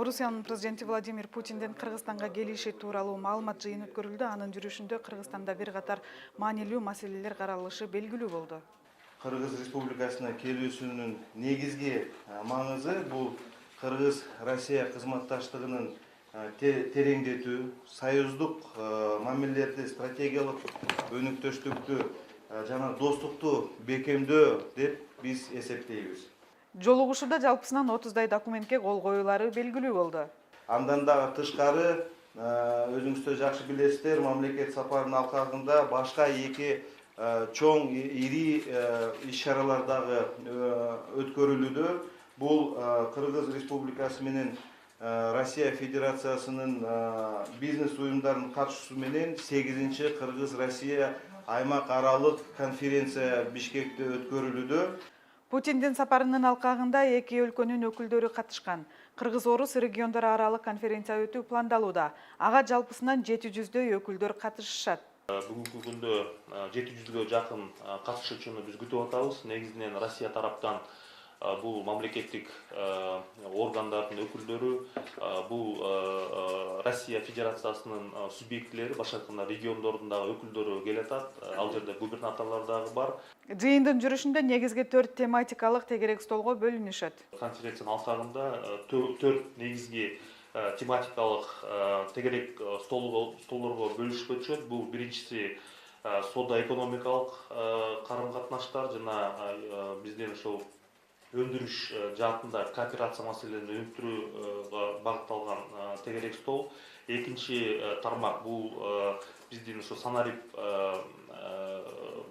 Орусиянын президенти Владимир Путиндин Кыргызстанга келиши тууралуу маалымат жыйыны өткөрүлдү. Анын жүрүшүндө Кыргызстанда бир катар маанилүү маселелер каралышы белгилүү болду. Кыргыз Республикасына келүүсүнүн негизги маңызы бул Кыргыз-Россия кызматташтыгынын тереңдетүү, союздук мамилелерди, стратегиялык өнүктөштүктү жана достукту бекемдөө деп биз эсептейбиз. Жолугушууда жалпысынан 30дай документке кол коюлары белгилүү болду. Андан дагы тышкары өзүңүздөр жакшы билесиздер, мамлекет сапарынын алкагында башка эки чоң ири иш-чаралар дагы өткөрүлүүдө. Бул Кыргыз Республикасы менен Россия Федерациясынын бизнес уюмдарынын катышуусу менен 8-чи Кыргыз-Россия аймак аралык конференция Бишкекте өткөрүлүүдө. Путиндин сапарынын алкагында эки өлкөнүн өкүлдөрү катышкан. Кыргыз-орус региондор аралык конференция өтүү пландалууда. Ага жалпысынан 700дөй өкүлдөр катышышат. Бүгүнкү күндө 700гө жакын катышуучуну биз күтүп атабыз. Негизинен Россия тараптан бул мамлекеттик органдардын өкүлдөрү, бул Россия Федерациясынын субъектилери, башка айтканда региондордун дагы өкүлдөрү келатат. Ал жерде губернаторлор дагы бар. Жыйындын жүрүшүндө негизги 4 тематикалык тегерек столго бөлүнүшөт. Конференциянын алкагында 4 негизги тематикалык тегерек столдорго бөлүшүп өтүшөт. Бул биринчиси соода-экономикалык карым-катнаштар жана биздин ошол өндүрүш жаатында кооперация маселелерин өнүктүрүүгө багытталган тегерек стол. Экинчи тармак бул биздин ошо санарип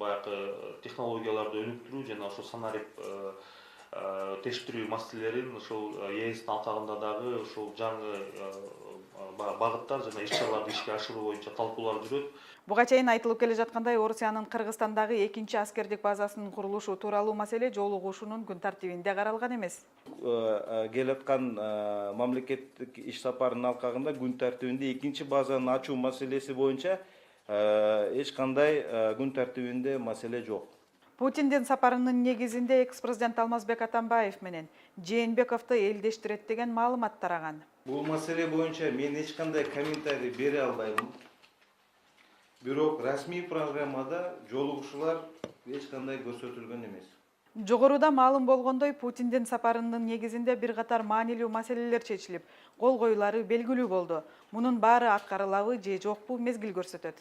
баягы технологияларды өнүктүрүү жана ошо санарип тештирүү маселелерин ошол ЕСтин алкагында дагы ошол жаңы багыттар жана иш-чараларды ишке ашыруу боюнча талкуулар жүрөт. Буга чейин айтылып келе жаткандай, Орусиянын Кыргызстандагы экинчи аскердик базасынын курулушу тууралуу маселе жолугушуунун күн тартибинде каралган эмес. Келаткан мамлекеттик иш сапарынын алкагында күн тартибинде экинчи базаны ачуу маселеси боюнча эч кандай күн тартибинде маселе жок. Путиндин сапарынын негизинде экс-президент Алмазбек Атамбаев менен Жээнбековду элдештирет деген маалымат тараган. Бул маселе боюнча мен эч кандай комментарий бере албайм. Бирок расмий программада жолугушуулар эч кандай көрсөтүлгөн эмес. Жогоруда маалым болгондой, Путиндин сапарынын негизинде бир катар маанилүү маселелер чечилип, кол коюлары белгилүү болду. Мунун баары аткарылабы же жокпу мезгил көрсөтөт.